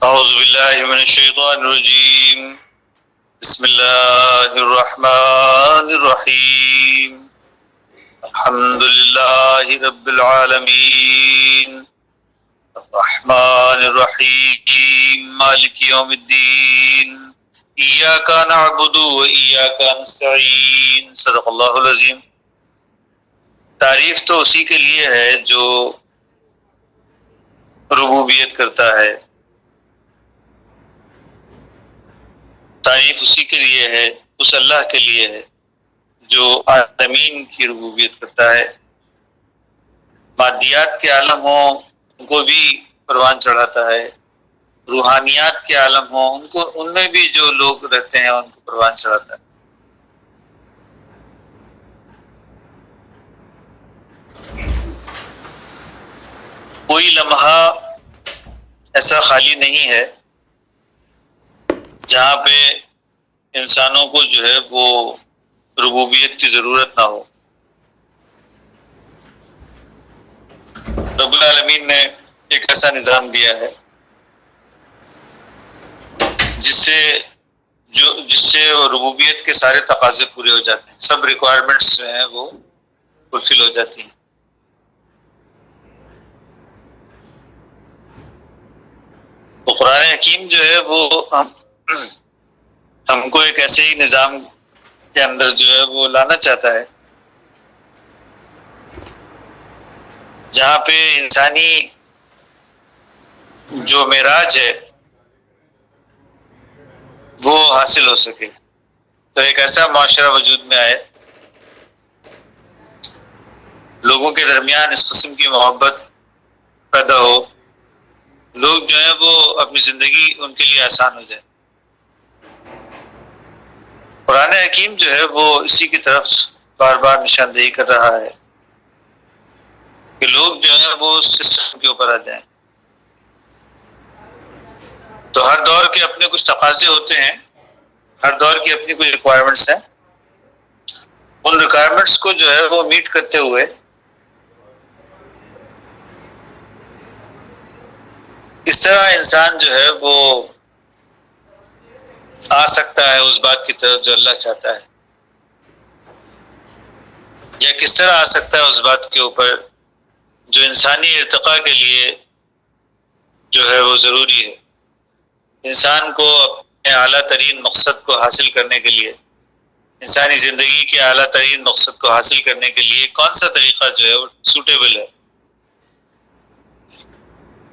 اعوذ باللہ من الشیطان الرجیم بسم اللہ الرحمن الرحیم الحمد للہ رب العالمین الرحمن الرحیم مالک یوم الدین ایاک نعبد و ایاک نستعین صدق اللہ العظیم۔ تعریف تو اسی کے لیے ہے جو ربوبیت کرتا ہے، تعریف اسی کے لیے ہے، اس اللہ کے لیے ہے جو عالمین کی ربوبیت کرتا ہے۔ مادیات کے عالم ہوں ان کو بھی پروان چڑھاتا ہے، روحانیات کے عالم ہوں ان میں بھی جو لوگ رہتے ہیں ان کو پروان چڑھاتا ہے۔ کوئی لمحہ ایسا خالی نہیں ہے جہاں پہ انسانوں کو جو ہے وہ ربوبیت کی ضرورت نہ ہو۔ رب العالمین نے ایک ایسا نظام دیا ہے جس سے ربوبیت کے سارے تقاضے پورے ہو جاتے ہیں، سب ریکوائرمنٹس جو ہیں وہ فلفل ہو جاتی ہیں۔ تو قرآن حکیم جو ہے وہ ہم کو ایک ایسے ہی نظام کے اندر جو ہے وہ لانا چاہتا ہے جہاں پہ انسانی جو معراج ہے وہ حاصل ہو سکے، تو ایک ایسا معاشرہ وجود میں آئے، لوگوں کے درمیان اس قسم کی محبت پیدا ہو، لوگ جو ہیں وہ اپنی زندگی ان کے لیے آسان ہو جائے۔ قرآن حکیم جو ہے وہ اسی کی طرف بار بار نشاندہی کر رہا ہے کہ لوگ جو ہیں وہ اس سسٹم کے اوپر آ جائیں۔ تو ہر دور کے اپنے کچھ تقاضے ہوتے ہیں، ہر دور کی اپنی کچھ ریکوائرمنٹس ہیں، ان ریکوائرمنٹس کو جو ہے وہ میٹ کرتے ہوئے اس طرح انسان جو ہے وہ آ سکتا ہے اس بات کی طرف جو اللہ چاہتا ہے، یا کس طرح آ سکتا ہے اس بات کے اوپر جو انسانی ارتقاء کے لیے جو ہے وہ ضروری ہے۔ انسان کو اپنے اعلیٰ ترین مقصد کو حاصل کرنے کے لیے، انسانی زندگی کے اعلیٰ ترین مقصد کو حاصل کرنے کے لیے کون سا طریقہ جو ہے وہ سوٹیبل ہے،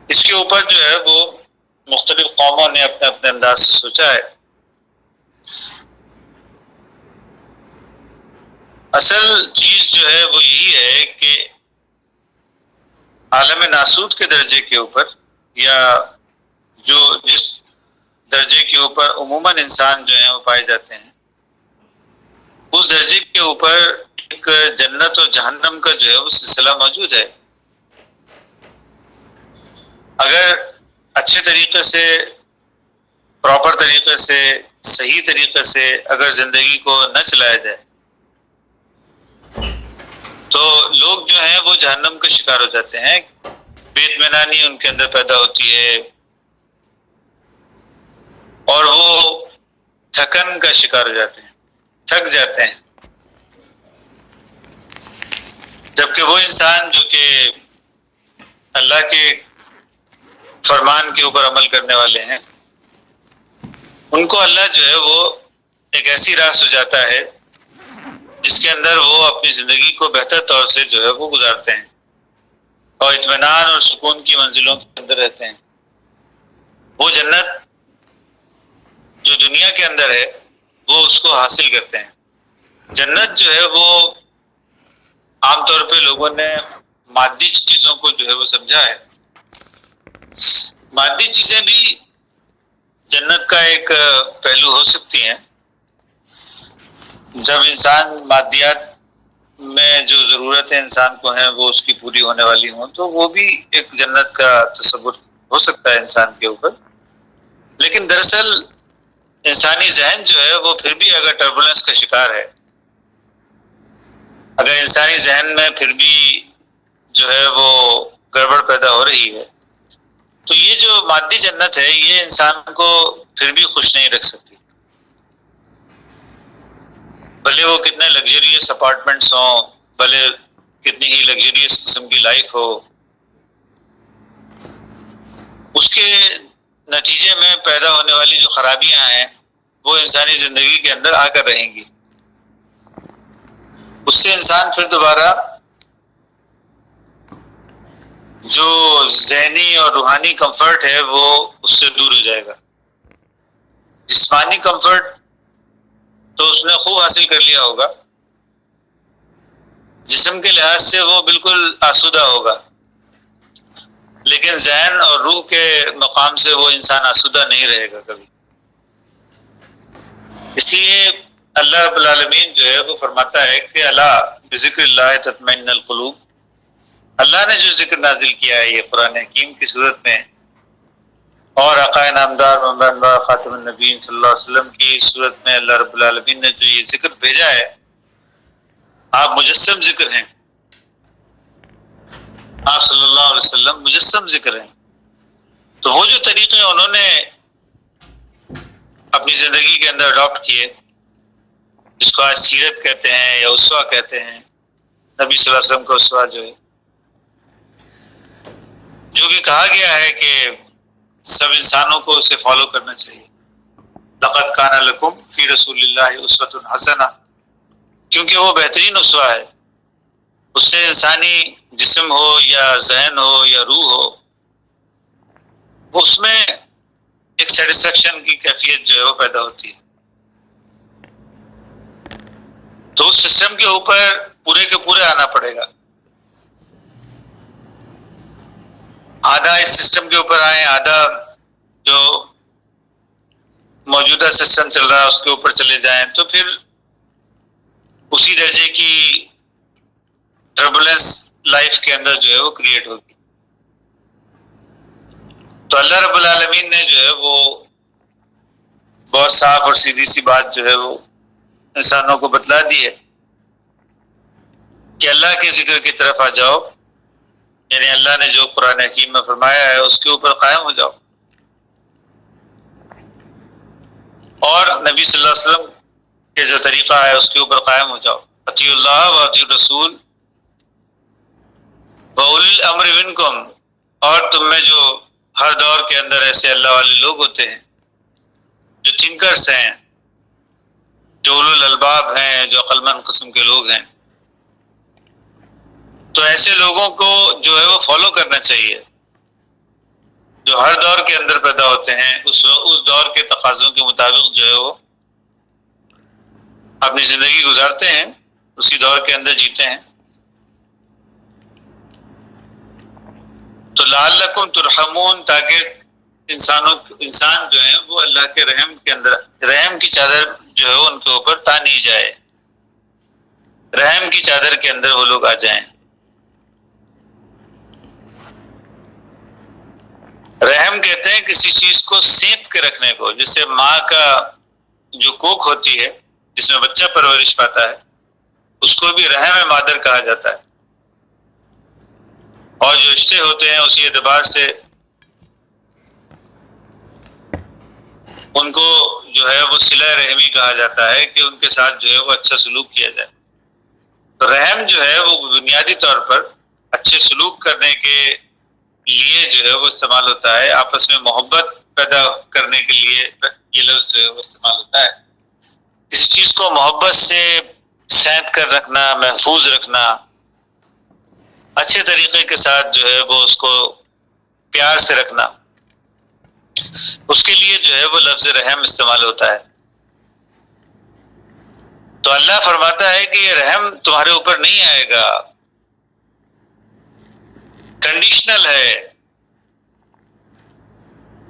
اس کے اوپر جو ہے وہ مختلف قوموں نے اپنے اپنے انداز سے سوچا ہے۔ اصل چیز جو ہے وہ یہی ہے کہ عالم ناسوت کے درجے کے اوپر، یا جس درجے کے اوپر عموماً انسان جو ہیں وہ پائے جاتے ہیں، اس درجے کے اوپر ایک جنت اور جہنم کا جو ہے وہ سلسلہ موجود ہے۔ اگر اچھے طریقے سے، پراپر طریقے سے، صحیح طریقے سے اگر زندگی کو نہ چلایا جائے تو لوگ جو ہیں وہ جہنم کا شکار ہو جاتے ہیں، بے اطمینانی ان کے اندر پیدا ہوتی ہے اور وہ تھکن کا شکار ہو جاتے ہیں، تھک جاتے ہیں۔ جبکہ وہ انسان جو کہ اللہ کے فرمان کے اوپر عمل کرنے والے ہیں، ان کو اللہ جو ہے وہ ایک ایسی راہ سجاتا ہے جس کے اندر وہ اپنی زندگی کو بہتر طور سے جو ہے وہ گزارتے ہیں اور اطمینان اور سکون کی منزلوں کے اندر رہتے ہیں۔ وہ جنت جو دنیا کے اندر ہے وہ اس کو حاصل کرتے ہیں۔ جنت جو ہے وہ عام طور پہ لوگوں نے مادی چیزوں کو جو ہے وہ سمجھا ہے، مادی چیزیں بھی جنت کا ایک پہلو ہو سکتی ہیں۔ جب انسان مادیات میں جو ضرورتیں انسان کو ہیں وہ اس کی پوری ہونے والی ہوں تو وہ بھی ایک جنت کا تصور ہو سکتا ہے انسان کے اوپر۔ لیکن دراصل انسانی ذہن جو ہے وہ پھر بھی اگر ٹربولنس کا شکار ہے، اگر انسانی ذہن میں پھر بھی جو ہے وہ گڑبڑ پیدا ہو رہی ہے، تو یہ جو مادی جنت ہے یہ انسان کو پھر بھی خوش نہیں رکھ سکتی، بھلے وہ کتنے لگژریس اپارٹمنٹس ہوں، بھلے کتنی ہی لگژریس قسم کی لائف ہو، اس کے نتیجے میں پیدا ہونے والی جو خرابیاں ہیں وہ انسانی زندگی کے اندر آ کر رہیں گی. اس سے انسان پھر دوبارہ جو ذہنی اور روحانی کمفرٹ ہے وہ اس سے دور ہو جائے گا. جسمانی کمفرٹ تو اس نے خوب حاصل کر لیا ہوگا، جسم کے لحاظ سے وہ بالکل آسودہ ہوگا، لیکن ذہن اور روح کے مقام سے وہ انسان آسودہ نہیں رہے گا کبھی. اس لیے اللہ رب العالمین جو ہے وہ فرماتا ہے کہ اللہ بذکر اللہ تطمئن القلوب. اللہ نے جو ذکر نازل کیا ہے یہ قرآن حکیم کی صورت میں، اور آقا نامدار محمد خاتم النبیین صلی اللہ علیہ وسلم کی صورت میں اللہ رب العالمین نے جو یہ ذکر بھیجا ہے، آپ مجسم ذکر ہیں، آپ صلی اللہ علیہ وسلم مجسم ذکر ہیں. تو وہ جو طریقے انہوں نے اپنی زندگی کے اندر اڈاپٹ کیے، جس کو آج سیرت کہتے ہیں یا اسوہ کہتے ہیں، نبی صلی اللہ علیہ وسلم کا اسوہ جو ہے، جو کہ کہا گیا ہے کہ سب انسانوں کو اسے فالو کرنا چاہیے. لقد کان لکم فی رسول اللہ اسوۃ حسنہ، کیونکہ وہ بہترین اسوہ ہے. اس سے انسانی جسم ہو یا ذہن ہو یا روح ہو، اس میں ایک سیٹسفیکشن کی کیفیت جو ہے وہ پیدا ہوتی ہے. تو اس سسٹم کے اوپر پورے کے پورے آنا پڑے گا. آدھا اس سسٹم کے اوپر آئیں، آدھا جو موجودہ سسٹم چل رہا ہے اس کے اوپر چلے جائیں، تو پھر اسی درجے کی ٹربولنس لائف کے اندر جو ہے وہ کریٹ ہوگی. تو اللہ رب العالمین نے جو ہے وہ بہت صاف اور سیدھی سی بات جو ہے وہ انسانوں کو بتلا دی ہے کہ اللہ کے ذکر کی طرف آ جاؤ، یعنی اللہ نے جو قرآن حکیم میں فرمایا ہے اس کے اوپر قائم ہو جاؤ، اور نبی صلی اللہ علیہ وسلم کے جو طریقہ ہے اس کے اوپر قائم ہو جاؤ. اطیعوا اللہ و اطیعوا الرسول وَأُولِي الْأَمْرِ مِنْكُمْ. اور تم میں جو ہر دور کے اندر ایسے اللہ والے لوگ ہوتے ہیں جو تھنکرس ہیں، جو اولو الالباب ہیں، جو عقل مند قسم کے لوگ ہیں، تو ایسے لوگوں کو جو ہے وہ فالو کرنا چاہیے، جو ہر دور کے اندر پیدا ہوتے ہیں، اس دور کے تقاضوں کے مطابق جو ہے وہ اپنی زندگی گزارتے ہیں، اسی دور کے اندر جیتے ہیں. تو لعلکم ترحمون، تاکہ انسان جو ہیں وہ اللہ کے رحم کے اندر، رحم کی چادر جو ہے ان کے اوپر تانی جائے، رحم کی چادر کے اندر وہ لوگ آ جائیں. رحم کہتے ہیں کسی چیز کو سینت کے رکھنے کو، جیسے ماں کا جو کوکھ ہوتی ہے جس میں بچہ پرورش پاتا ہے، اس کو بھی رحم مادر کہا جاتا ہے. اور جو رشتے ہوتے ہیں اسی اعتبار سے ان کو جو ہے وہ صلہ رحمی کہا جاتا ہے کہ ان کے ساتھ جو ہے وہ اچھا سلوک کیا جائے. تو رحم جو ہے وہ بنیادی طور پر اچھے سلوک کرنے کے لیے جو ہے وہ استعمال ہوتا ہے، آپس میں محبت پیدا کرنے کے لیے یہ لفظ جو ہے وہ استعمال ہوتا ہے. کسی چیز کو محبت سے سینت کر رکھنا، محفوظ رکھنا، اچھے طریقے کے ساتھ جو ہے وہ اس کو پیار سے رکھنا، اس کے لیے جو ہے وہ لفظ رحم استعمال ہوتا ہے. تو اللہ فرماتا ہے کہ یہ رحم تمہارے اوپر نہیں آئے گا، کنڈیشنل ہے.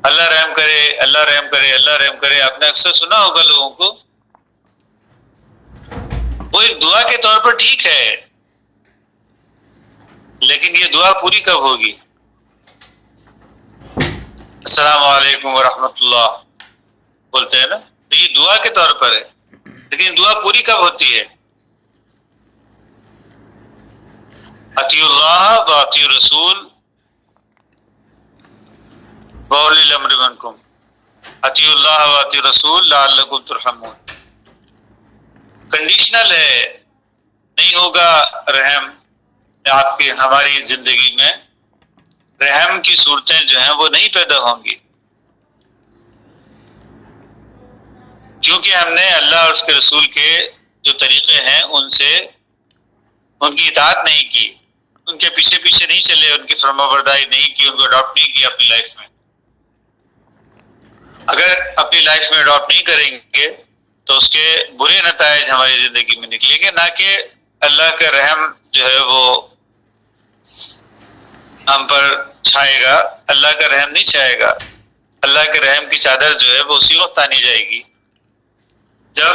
اللہ رحم کرے، اللہ رحم کرے، اللہ رحم کرے. آپ نے اکثر سنا ہوگا لوگوں کو، وہ ایک دعا کے طور پر ٹھیک ہے، لیکن یہ دعا پوری کب ہوگی؟ السلام علیکم ورحمۃ اللہ بولتے ہیں نا، تو یہ دعا کے طور پر ہے، لیکن دعا پوری کب ہوتی ہے؟ اطیعوا اللہ و اطیعوا الرسول وَأُولِي الْأَمْرِ مِنْكُمْ اطیعوا اللہ وَأَطِیعُوا الرَّسُولَ لَعَلَّکُمْ تُرْحَمُونَ. کنڈیشنل ہے، نہیں ہوگا رحم آپ کی ہماری زندگی میں، رحم کی صورتیں جو ہیں وہ نہیں پیدا ہوں گی، کیونکہ ہم نے اللہ اور اس کے رسول کے جو طریقے ہیں ان سے ان کی اطاعت نہیں کی، ان کے پیچھے پیچھے نہیں چلے، ان کی فرما برداری نہیں کی، ان کو اڈاپٹ نہیں کیا اپنی لائف میں. اگر اپنی لائف میں اڈاپٹ نہیں کریں گے تو اس کے برے نتائج ہماری زندگی میں نکلیں گے، نہ کہ اللہ کا رحم جو ہے وہ ہم پر چھائے گا. اللہ کا رحم نہیں چھائے گا، اللہ کے رحم کی چادر جو ہے وہ اسی وقت تانی جائے گی جب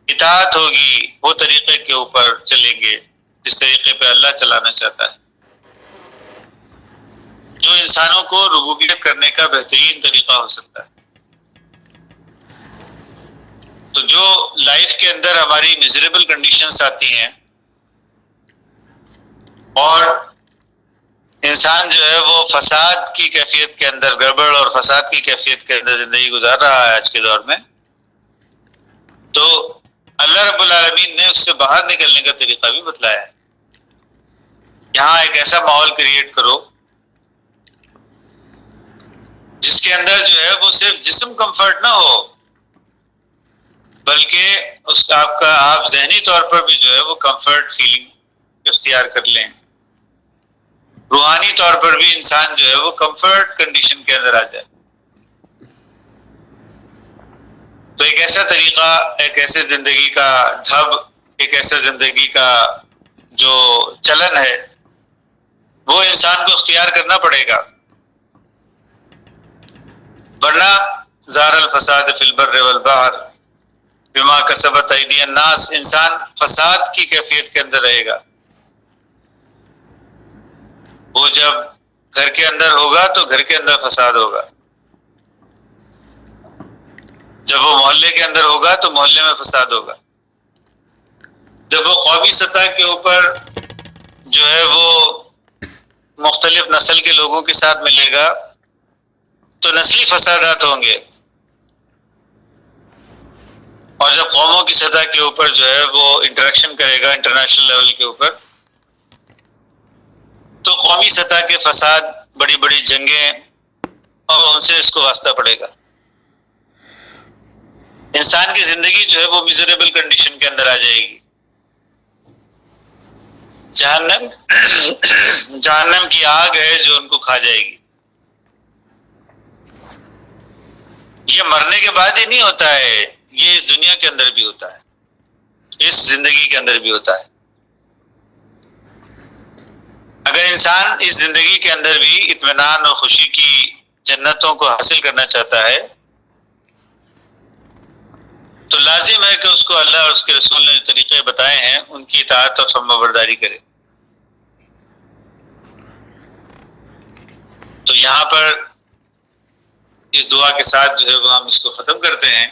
اطاعت ہوگی، وہ طریقے کے اوپر چلیں گے جس طریقے پہ اللہ چلانا چاہتا ہے، جو انسانوں کو ربوبیت کرنے کا بہترین طریقہ ہو سکتا ہے. تو جو لائف کے اندر ہماری میزریبل کنڈیشنز آتی ہیں اور انسان جو ہے وہ فساد کی کیفیت کے اندر، گڑبڑ اور فساد کی کیفیت کے اندر زندگی گزار رہا ہے آج کے دور میں، تو اللہ رب العالمین نے اس سے باہر نکلنے کا طریقہ بھی بتلایا ہے. یہاں ایک ایسا ماحول کریٹ کرو جس کے اندر جو ہے وہ صرف جسم کمفرٹ نہ ہو، بلکہ اس آپ ذہنی طور پر بھی جو ہے وہ کمفرٹ فیلنگ اختیار کر لیں، روحانی طور پر بھی انسان جو ہے وہ کمفرٹ کنڈیشن کے اندر آ جائے. تو ایک ایسا طریقہ، ایک ایسے زندگی کا ڈھب، ایک ایسا زندگی کا جو چلن ہے وہ انسان کو اختیار کرنا پڑے گا، ورنہ ظہر الفساد فی البر والبحر بما کسبت ایدی الناس، انسان فساد کی کیفیت کے اندر رہے گا. وہ جب گھر کے اندر ہوگا تو گھر کے اندر فساد ہوگا، جب وہ محلے کے اندر ہوگا تو محلے میں فساد ہوگا، جب وہ قومی سطح کے اوپر جو ہے وہ مختلف نسل کے لوگوں کے ساتھ ملے گا تو نسلی فسادات ہوں گے، اور جب قوموں کی سطح کے اوپر جو ہے وہ انٹریکشن کرے گا انٹرنیشنل لیول کے اوپر تو قومی سطح کے فساد، بڑی بڑی جنگیں، اور ان سے اس کو واسطہ پڑے گا. انسان کی زندگی جو ہے وہ میزریبل کنڈیشن کے اندر آ جائے گی. جہنم کی آگ ہے جو ان کو کھا جائے گی. یہ مرنے کے بعد ہی نہیں ہوتا ہے، یہ اس دنیا کے اندر بھی ہوتا ہے، اس زندگی کے اندر بھی ہوتا ہے. اگر انسان اس زندگی کے اندر بھی اطمینان اور خوشی کی جنتوں کو حاصل کرنا چاہتا ہے تو لازم ہے کہ اس کو اللہ اور اس کے رسول نے جو طریقے بتائے ہیں ان کی اطاعت اور فرما برداری کرے. تو یہاں پر اس دعا کے ساتھ جو ہے وہ ہم اس کو ختم کرتے ہیں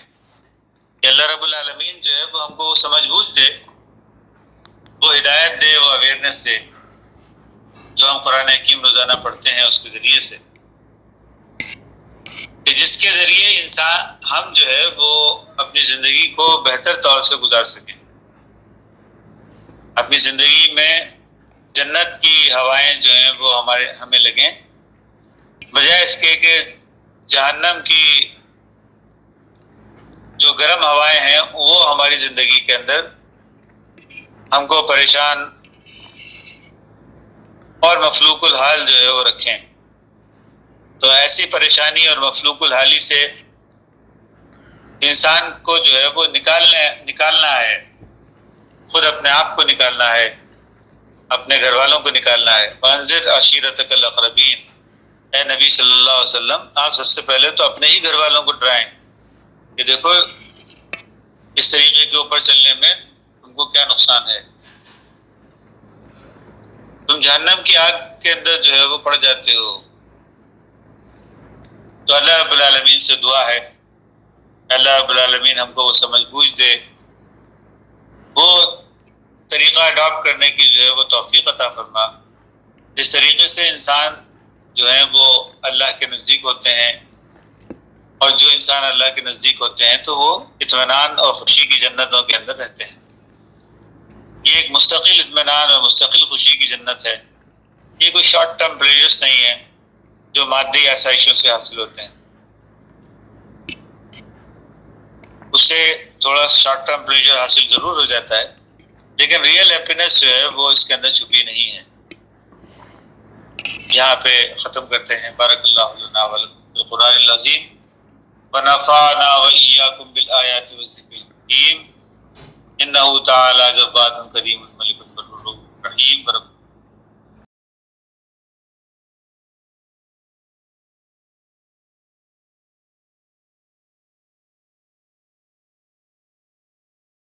کہ اللہ رب العالمین جو ہے وہ ہم کو سمجھ بوجھ دے، وہ ہدایت دے، وہ اویئرنیس دے جو ہم قرآن حکیم روزانہ پڑھتے ہیں اس کے ذریعے سے، کہ جس کے ذریعے انسان ہم جو ہے وہ اپنی زندگی کو بہتر طور سے گزار سکیں، اپنی زندگی میں جنت کی ہوائیں جو ہیں وہ ہمیں لگیں، بجائے اس کے کہ جہنم کی جو گرم ہوائیں ہیں وہ ہماری زندگی کے اندر ہم کو پریشان اور مفلوق الحال جو ہے وہ رکھیں. تو ایسی پریشانی اور مفلوق الحالی سے انسان کو جو ہے وہ نکالنا ہے، خود اپنے آپ کو نکالنا ہے، اپنے گھر والوں کو نکالنا ہے. وانذر عشیرتک الاقربین، اے نبی صلی اللہ علیہ وسلم آپ سب سے پہلے تو اپنے ہی گھر والوں کو ڈرائیں کہ دیکھو اس طریقے کے اوپر چلنے میں تم کو کیا نقصان ہے، تم جہنم کی آگ کے اندر جو ہے وہ پڑ جاتے ہو. تو اللہ رب العالمین سے دعا ہے اللہ رب العالمین ہم کو وہ سمجھ بوجھ دے، وہ طریقہ اڈاپٹ کرنے کی جو ہے وہ توفیق عطا فرما جس طریقے سے انسان جو ہیں وہ اللہ کے نزدیک ہوتے ہیں، اور جو انسان اللہ کے نزدیک ہوتے ہیں تو وہ اطمینان اور خوشی کی جنتوں کے اندر رہتے ہیں۔ یہ ایک مستقل اطمینان اور مستقل خوشی کی جنت ہے، یہ کوئی شارٹ ٹرم پلیجرز نہیں ہے جو مادی آسائشوں سے حاصل ہوتے ہیں۔ اس سے تھوڑا شارٹ ٹرم پلیجر حاصل ضرور ہو جاتا ہے، لیکن ریئل ہیپینس جو ہے وہ اس کے اندر چھپی نہیں ہے۔ یہاں پہ ختم کرتے ہیں۔ بارک اللہ لنا ولکم بالقرآن العظیم ونفعنا وإياكم بالآيات والذكر الحكيم إنه تعالى جواد كريم